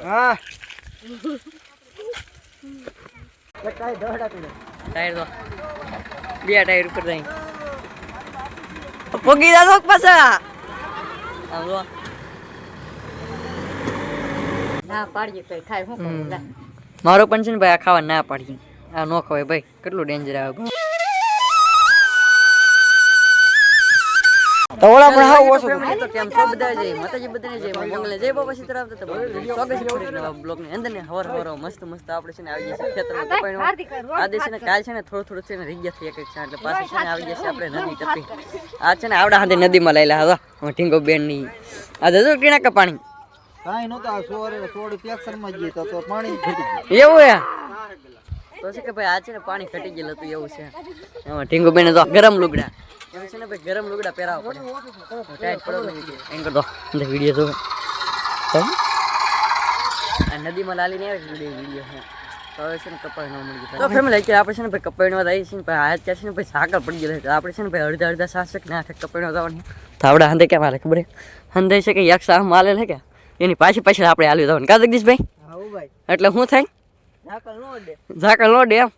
હા ટાયર દોડા તું ટાયર દો બે ટાયર ઉપર જઈ પોગી દાદો પાછા આમ જો ના પાડીએ તો થાય શું કરું મારો પણ છે ને ભાઈ આ ખાવા ના પાડીએ આ નો ખવાય ભાઈ કેટલું ડેન્જર આવે તો ઓલા પણ હાવ ઓછો તો કેમ છો બધા જઈ માતાજી બધાને જઈ મંગલે જય બાબા સીતારામ તો સ્વાગત છે ફરી નવા બ્લોગ ની અંદર ને હવાર મસ્ત મસ્ત આપણે છે ને આવી જશે ખેતરમાં કપાઈનો આ દેશ ને કાલ છે ને થોડું છે ને રહી ગયા છે એક છે એટલે પાછી છે ને આવી જશે આપણે નદી ટપી આ છે ને આવડા હાથે નદીમાં લઈ લા હવે ઢીંગો બેન ની આ જજો ટીણા કા પાણી કાઈ નતો આ સોરે થોડી પેક્સર માં ગઈ તો પાણી ઘટી ગયું એવું હે તો છે કે ભાઈ આ છે ને પાણી ઘટી ગયેલું હતું એવું છે એમાં ઢીંગો બેન તો ગરમ લુગડા એમ છે ને ભાઈ ગરમ લુગડા પહેરાવવા પડે ટાઈટ પડો નહીં એમ કરતો અંદર વિડીયો જો આ નદીમાં લાલી ને વિડીયો છે તો હવે છે ને કપાઈ ન મળી ગયું તો ફેમિલી અત્યારે આપણે છે ને ભાઈ કપાઈનો આવી છે ને ભાઈ આ અત્યારે છે ને ભાઈ સાકર પડી ગયેલો છે આપણે છે ને ભાઈ અડધા શાસક ના કપાઈનો જવાની તો આવડા હંદે કેમ હાલે ખબર હંદે છે કે એક શાહ માલે છે કે એની પાછી હાલે હાલ્યું જવાનું કા જગદીશભાઈ એટલે શું થાય ઝાકળ નો દે એમ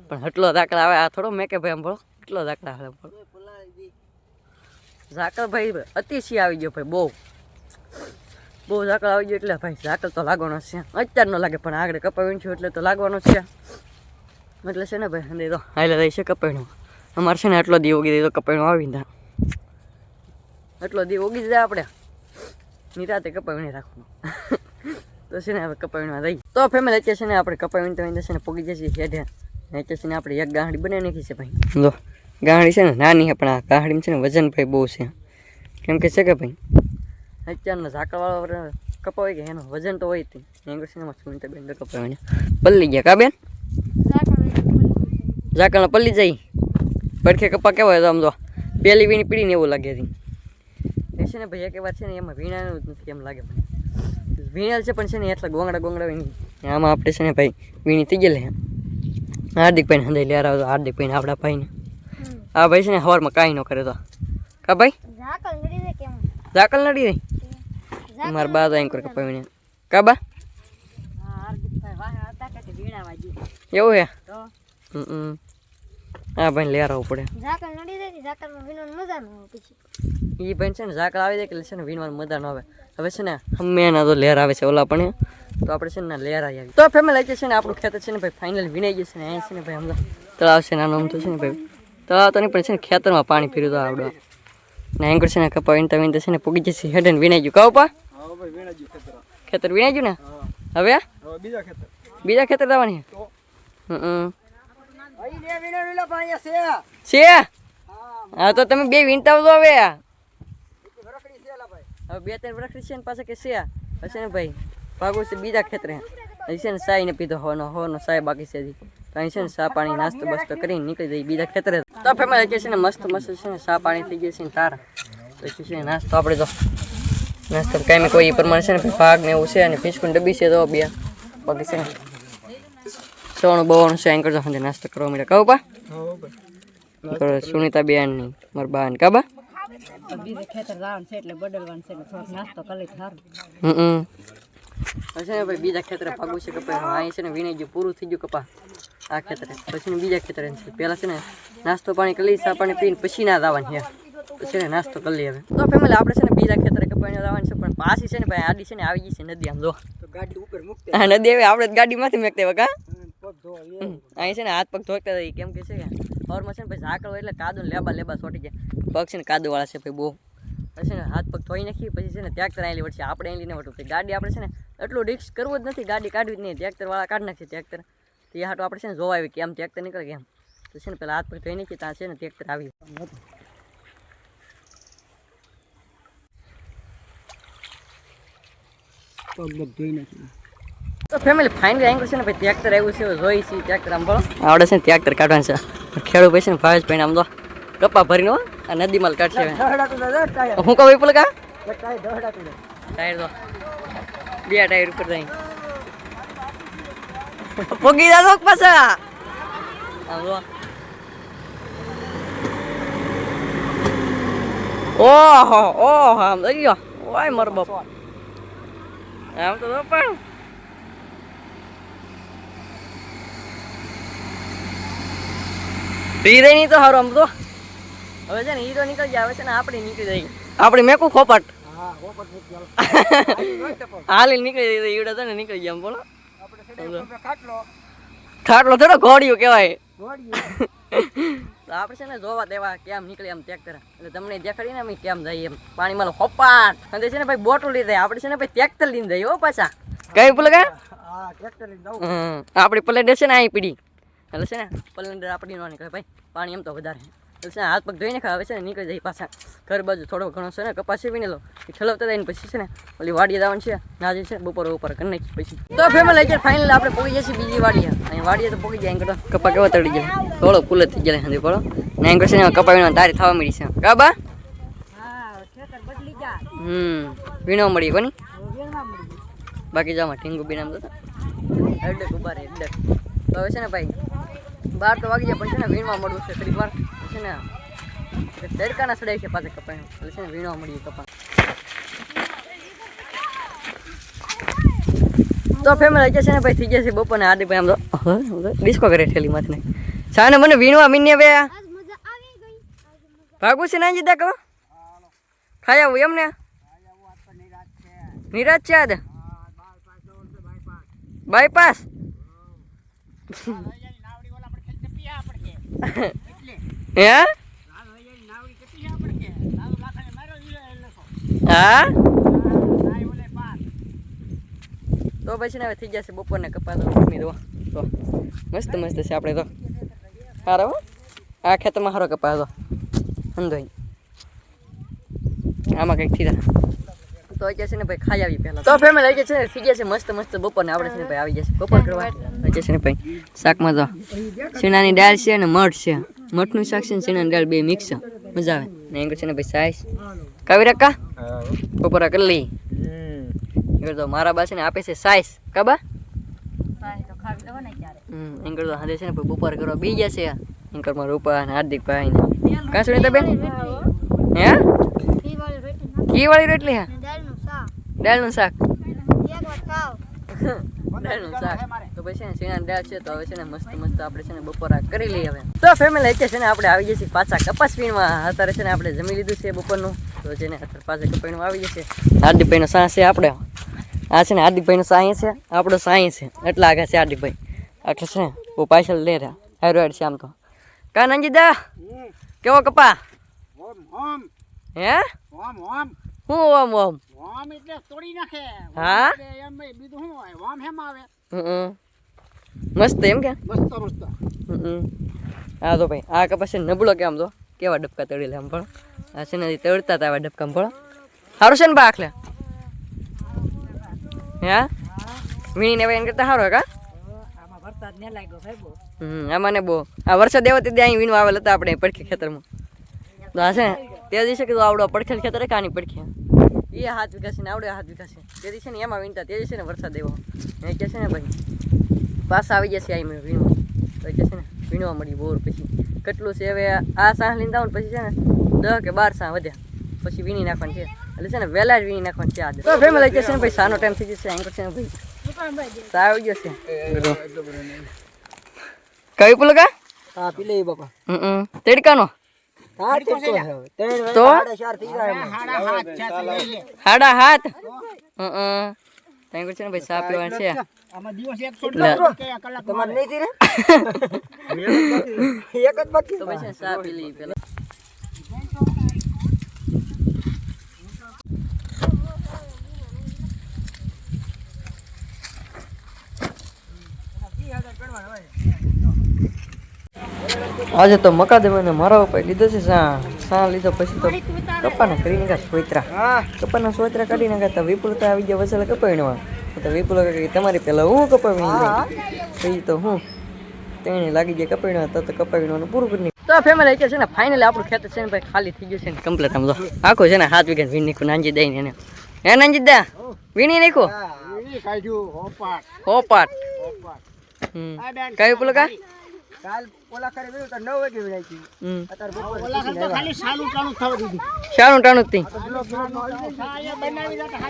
પણ એટલો ઝાકળ આવે આ થોડો મેં કે ભાઈ એમ બોલો કેટલો ઝાકળ આવે ઝાકળ ભાઈ અતિશય આવી ગયો ભાઈ બહુ ઝાકળ આવી ગયો એટલે ભાઈ ઝાકળ તો લાગવાનો છે અત્યારે ન લાગે પણ આગળ કપાવીને છું એટલે તો લાગવાનો છે એટલે છે ને ભાઈ અંદર તો હાલે રહી છે કપાઈનું અમારે છે ને એટલો દી ઉગી દીધો કપાઈનું આવી દા એટલો દી ઉગી જાય આપણે નિરાતે કપાવીને રાખવાનું તો છે ને હવે કપાવીમાં રહી તો ફેમિલી અત્યારે છે ને આપણે કપાવીને તો છે ને પોગી જશે હેઠે અત્યારે છે ને આપણે એક ગાંઠડી બનાવી નાખી છે ભાઈ જો ગાંઠડી છે ને નાની છે પણ આ ગાંઠડીમાં છે ને વજન ભાઈ બહુ છે કેમ કે છે કે ભાઈ અત્યારના ઝાકળવાળા કપાવી ગયા એનું વજન તો હોય જ એમ છે ને એમાં સુનિતા બેન કપાવીને પલ્લી ગયા કા બેન ઝાકળના પલ્લી જાય પડખે કપા કેવા હોય તો આમ તો પહેલી વીણી પીડીને એવું લાગે હતી એ છે ને ભાઈ એક વાર છે ને એમાં વીણાનું જ નથી એમ લાગે ભાઈ વીણેલ છે પણ છે ને એટલા ગોંગડા આમાં આપણે છે ને ભાઈ વીણી થઈ ગયેલી હાર્દિકભાઈને હંધાઈ લેર આવતો હાર્દિકભાઈને આપણા ભાઈને આ ભાઈ છે ને સવારમાં કાંઈ ન કરે તો કા ભાઈ ઝાકળ નડી રહી મારા બા એમ કરે કપાવીને કા બા એવું હે હા ભાઈ લેર આવવું પડે એ ભાઈ છે ને ઝાકળ આવી જાય એટલે છે ને વીણવાની મજા ન આવે હવે છે ને અમે એના તો લેર આવે છે ઓલા પણ તો આપણે છે ને લેર આવી તો ફેમિલી છે ને આપણું ખેતર છે ને ભાઈ ફાઇનલ વીણાઈ ગયું છે ને અહીં છે ને ભાઈ હમણાં તળાવ છે નાનું આમ તો છે ને ભાઈ તળાવ તો નહીં પણ છે ને ખેતરમાં પાણી પીર્યું તો આવડો ને એંકર છે ને કપા વીણતા વીણતા છે ને પૂગી જશે હેડે ને વીણાઈ ગયું કહો પા ખેતર વીણાઈ ગયું ને હવે બીજા ખેતર જવાની છે હા તો તમે બે વીણતા આવજો હવે બે ત્રણ રખડી છે ને પાછા કે છે હશે ને ભાઈ ભાગવું છે બીજા ખેતરે હજી છે ને સાઈ ને પીધો હોવાનો સાય બાકી છે હજી તો અહીં છે ને સા પાણી નાસ્તો બસ્તો કરીને નીકળી જાય બીજા ખેતરે તો ફેમિલી છે ને મસ્ત છે ને સા પાણી થઈ ગયા છે ને તારા પછી છે નાસ્તો આપણે તો નાસ્તો કાંઈ કોઈ પ્રમાણે છે ને ભાગ ને એવું છે અને ફીસકુન ડબ્બી છે તો બે બાકી છે ને સવાનું બવાનું છે એમ કરજો સાંજે નાસ્તો કરવા મળે કહું પા સુનિતા બેન ની મારા બા ને કાબા બીજે ખેતર જવાનું છે એટલે બદલવાનું છે થોડોક નાસ્તો કરી સારું પછી ભાઈ બીજા ખેતરે ભાગવું છે કપા અહીં છે ને વીણાઈ ગયું પૂરું થઈ ગયું કપા આ ખેતરે પછી ને બીજા ખેતરે છે પહેલાં છે ને નાસ્તો પાણી કરી સા પાણી પીને પછી ના જવાની છે પછી ને નાસ્તો કરી લઈએ હવે તો ફેમિલી આપણે છે ને બીજા ખેતરે કપાઈને જવાનું છે પણ પાછી છે ને ભાઈ આડી છે ને આવી ગઈ છે નદી આમ જો ગાડી ઉપર મૂકતે હા નદી આવે આપણે ગાડીમાંથી મૂકતે વગા અહીં છે ને હાથ પગ ધોતા રહી કેમ કે છે કે ઓરમાં છે ને ભાઈ ઝાકળ હોય એટલે કાદુ લેબા ચોટી જાય પગ છે ને કાદુવાળા છે ભાઈ બહુ પછી ને હાથ પગ ધોઈ નાખી પછી છે ને ટ્રેક્ટર અહીં વળશે આપણે અહીં લઈને વટું ગાડી આપણે છે ને એટલું રિસ્ક કરવું જ નથી ગાડી કાઢવી જ નહીં ટ્રેક્ટરવાળા કાઢી નાખશે ટ્રેક્ટર તો એ હાટું આપણે છે ને જોવા આવી કે આમ ટ્રેક્ટર નીકળે કેમ તો છે ને પેલા હાથ પગ ધોઈ નાખી ત્યાં છે ને ટ્રેક્ટર આવી તો ફેમિલી ફાઇનલી એંગલ છે ને ભાઈ ટ્રેક્ટર આવ્યું છે જોઈ છે ટ્રેક્ટર આમ બોલો આવડે છે ને ટ્રેક્ટર કાઢવાનું છે ખેડૂત ભાઈ છે ને ભાવેશભાઈ આમ તો કપા ભરીને આ નદીમાં કાઢશે હું કહું પેલું કા ટાયર દો બે ટાયર ઉપર જઈ પોગી દાદો પાછા આમ જો ઓહો આમ જઈ ગયો ઓય મારો બાપ આમ તો પણ હીરે નહીં તો સારું આમ તો હવે છે ને હીરો નીકળી જાય હવે છે ને આપણે નીકળી જાય આપણે મેકું ખોપાટ હાલી નીકળી જાય હીરો છે ને નીકળી જાય આમ બોલો ખાટલો થોડો ઘોડિયું કહેવાય તો આપણે છે ને જોવા દેવા કેમ નીકળે એમ ટ્રેક્ટર એટલે તમને દેખાડી ને અમે કેમ જઈએ એમ પાણીમાં હોપાટ અને છે ને ભાઈ બોટલ લઈ જાય આપણે છે ને ભાઈ ટ્રેક્ટર લઈને જઈએ હો પાછા કઈ પેલું કા આપણી પ્લેટ છે ને અહીં પીડી એટલે છે ને પ્લેન્ડર આપણી ન નીકળે ભાઈ પાણી એમ તો વધારે એટલે છે ને હાથ પગ ધોઈને ખાવે છે ને નીકળી જાય પાછા ઘર બાજુ થોડો ઘણો છે ને કપાસ વીણી લો એ ઠલવતા જાય ને પછી છે ને ઓલી વાડીએ જવાનું છે નાજી છે બપોર ઉપર કરી નાખી પછી તો ફેમિલી અત્યારે ફાઇનલ આપણે પહોંચી જઈએ છીએ બીજી વાડીએ અહીં વાડીએ તો પહોંચી જાય એમ કપા કેવો તળી જાય થોડો ફૂલ થઈ જાય હજી પડો ને એમ છે ને કપા વીણવા તારી થવા મળી છે કા બા વીણવા મળી કોની બાકી જામાં ઠીંગુ બી નામ તો અડક ઉભા રે અડક તો હવે છે ને ભાઈ 12 તો વાગી જાય પણ છે ને વીણવા મળવું છે થોડીક વાર છે ને તડકાના સડાય છે પાછા કપાય એટલે છે ને વીણવા મળ્યું કપા તો ફેમિલી છે ને ભાઈ થઈ જશે બપોરને આદે ભાઈ આમ તો ડિસ્કો કરે ઠેલી માથે ને સાને મને વીણવા મીને બે ભાગું છે નાજી દા કહો ખાઈ આવું એમ ને નિરાજ છે આદ બાયપાસ હે હા તો પછી ને હવે થઈ જશે બપોરને કપા તો મસ્ત મસ્ત છે આપણે તો સારો આ ખેતરમાં સારો કપા હતો અંધોઈ આમાં કંઈક થયા તો અત્યારે છે ને ભાઈ ખાઈ આવી પહેલાં તો ફેમિલી આવી છે ને થઈ ગયા છે મસ્ત મસ્ત બપોરને આપણે છે ને ભાઈ આવી જશે બપોર કરવા અત્યારે છે ને ભાઈ શાકમાં તો શીણાની દાળ છે અને મઠ છે મઠનું શાક છે ને શીણાની દાળ બે મિક્સ મજા આવે ને એમ છે ને ભાઈ સાઈસ કાવી રક્કા બપોરા કરી લઈ તો મારા બા છે ને આપે છે સાઈસ કાબા એંકર તો હાથે છે ને બપોર કરવા બી ગયા છે એંકરમાં રૂપા અને હાર્દિક ભાઈ ને કાં સુનિતા બેન હે ઘી વાળી રોટલી હા દાળનું શાક દાળનું શાક તો પછી છે ને શીણાની દાળ છે તો હવે છે ને મસ્ત મસ્ત આપણે છે ને બપોરા કરી લઈએ હવે તો ફેમિલી અત્યારે છે ને આપણે આવી જઈએ પાછા કપાસ વીણવા અત્યારે છે ને આપણે જમી લીધું છે બપોરનું તો છે ને અત્યારે પાછા કપાસનું આવી જશે હાર્દિકભાઈનો સાહ છે આપણે આ છે ને હાર્દિકભાઈનો સાહી છે આપણો સાહી છે એટલા આગળ છે હાર્દિકભાઈ એટલે છે ને બહુ પાછળ લે રહ્યા હારો છે આમ તો કા નંજીદા કેવો કપા હે હું ઓમ ઓમ એટલે તોડી નાખે હા એમ બીજું શું હોય વામ હેમ આવે મસ્ત એમ કે મસ્ત મસ્ત હા તો ભાઈ આ કપાસ છે નબળો કે આમ તો કેવા ડબકા તળી લે આમ પણ આ છે ને તળતા હતા આવા ડબકા પણ સારું છે ને બા આખલે હે વીણીને હવે એને કરતા સારું કા આમાં વરસાદ ને લાગ્યો ભાઈ બહુ આમાં ને બહુ આ વરસાદ એવો તે અહીં વીણવા આવેલા હતા આપણે પડખે ખેતરમાં તો આ છે ને તે દિવસે કીધું આવડો પડખેલ ખેતર કાની પડખે એ હાથ વિકાસે ને આવડે હાથ વિકાસે તે દિવસે ને એમાં વીણતા તે દિવસે ને વરસાદ એવો એ કહે છે ને ભાઈ પાછા આવી જશે અહીં વીણવા તો કહે છે ને વીણવા મળી બોર પછી કેટલું છે હવે આ સાહ લઈને જાવ પછી છે ને 10 કે 12 સાહ વધ્યા પછી વીણી નાખવાનું છે એટલે છે ને વહેલા જ વીણી નાખવાનું છે આજે તો ફેમિલી છે ને ભાઈ સાનો ટાઈમ થઈ જશે અહીં છે ને ભાઈ સા આવી જશે કઈ પેલો કા હા પી લે બાપા તડકાનો તો હાડા હાથ ત્યાં છે ને ભાઈ સા પીવાનું છે આમાં દિવસ એક છોડ કલાક તમારે નહીં થી એક જ બાકી તો ભાઈ સા પી લઈ પેલા આજે તો મકાદેવને મારા ઉપર લીધો છે સા લીધો પછી તો કપાના કરી નાખ્યા સોયત્રા કપાના સોયત્રા કાઢી નાખ્યા તો વિપુલ તો આવી ગયા વસેલા કપાવીણવા તો વિપુલ તમારી પહેલા હું કપાવી તો હું તેને લાગી ગયા કપાવીણવા તો કપાવીણવાનું પૂરું કરી નાખ્યું તો ફેમિલી છે ને ફાઇનલી આપણું ખેતર છે ને ભાઈ ખાલી થઈ ગયું છે ને કમ્પ્લીટ આમ તો આખું છે ને 7 વીઘા વીણી નાખ્યું નાંજી દઈને એને હે નાંજી દા વીણી નાખ્યું હોપાટ કઈ પેલું કા કાલ ઓલા કરે વેલું તો 9 વાગે વેલાઈ અત્યારે બપોર ઓલા તો ખાલી સાલું ટાણું થવા દીધું શાનું ટાણું જ તી બનાવી જતા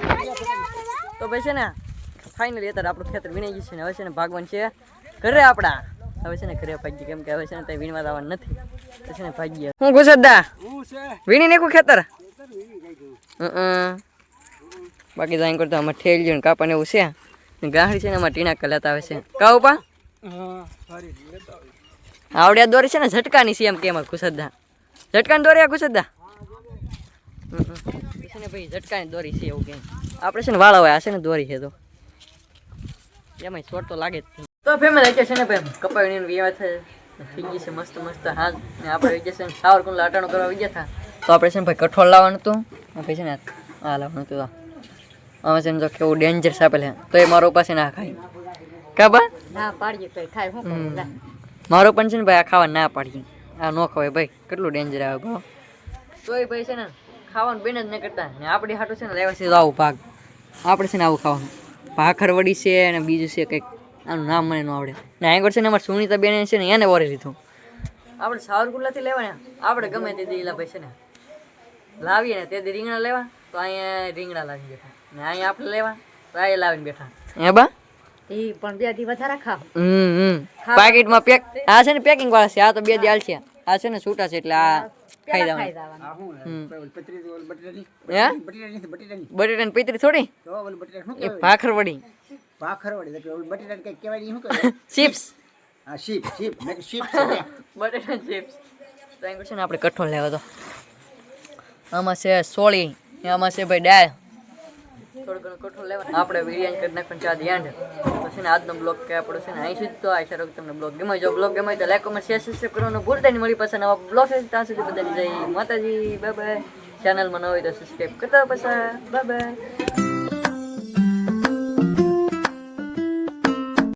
તો ભાઈ છે ને ફાઇનલી અત્યારે આપણું ખેતર વીણાઈ ગયું છે ને હવે છે ને ભાગવાન છે ઘરે આપણા હવે છે ને ઘરે ભાગી કેમ કે હવે છે ને ત્યાં વીણવા આવવાનું નથી તો છે ને ભાગી હું ગુસદા વીણી નાખું ખેતર બાકી જાય કરતા અમારે ઠેલ ને કાપાને એવું છે ને ગાહડી છે ને અમારે ટીણા કલાતા આવે છે કા ઉપા આવડ્યા દોરી છે ને ઝટકાની છે એમ કે અમારે ગુસદા ઝટકાની દોરી આ ગુસદા છે ને ભાઈ ઝટકાની દોરી છે એવું કેમ આપણે છે ને વાળા હોય આ છે ને દોરી છે તો એમાં શોર્ટ તો લાગે જ તો ફેમિલી છે ને ભાઈ કપાવીને વિવાહ થાય થઈ ગઈ છે મસ્ત મસ્ત હા ને આપણે વિજય છે સાવર કુંડ લાટાણું કરવા વિજય થા તો આપણે છે ને ભાઈ કઠોળ લાવવાનું હતું પછી છે ને આ લાવવાનું હતું અમે છે ને તો કેવું ડેન્જર આપેલ છે તો એ મારો પાસે ના ખાય કાબા ના પાડીએ તો ખાય હું કરું લા. મારો પણ છે ને ભાઈ આ ખાવા ના પાડીએ આ ન ખવાય ભાઈ કેટલું ડેન્જર આવે ભાવ તો એ ભાઈ છે ને ખાવાનું બેન જ નહીં કરતા ને આપણી હાટું છે ને લેવા છે તો આવું ભાગ આપણે છે ને આવું ખાવાનું ભાખર વડી છે અને બીજું છે કંઈક આનું નામ મને ન આવડે ને આગળ છે ને અમારે સુનિતા બેન છે ને એને ઓરી લીધું આપણે સાવરકુંડલાથી લેવાને આપણે ગમે તે દીલા ભાઈ છે ને લાવીએ ને તે દી રીંગણા લેવા તો અહીંયા રીંગણા લાવી બેઠા ને અહીંયા આપણે લેવા તો અહીંયા લાવીને બેઠા હે બા ઈ પણ 2 દી વધારે ખાવ પાકીટમાં પેક આ છે ને પેકિંગ વાળા છે આ તો 2 દી હાલ છે આ છે ને છૂટા છે એટલે આ ખાઈ ખાઈ જવાનું જવાનું હે બટેટાની પીતરી થોડી એ ભાખર વડી ચિપ્સ બટેટા ચિપ્સ તો અહીં છે ને આપણે કઠોળ લેવા તો આમાં છે સોળી આમાં છે ભાઈ દાળ થોડું ઘણું કઠોળ લેવા આપણે બિરયાની કરી નાખવાનું ચાદ યાંડ તો છે ને આજનો બ્લોગ કે આપણો છે ને અહીં સુધી તો આશા રાખું તમને બ્લોગ ગમે જો બ્લોગ ગમે તો લાઈક કમેન્ટ શેર સબસ્ક્રાઈબ કરવાનું ભૂલતા નહીં મળી પાછા નવા બ્લોગ છે ત્યાં સુધી બધાની જય માતાજી બાય બાય ચેનલમાં ન હોય તો સબસ્ક્રાઈબ કરતા પાછા બાય બાય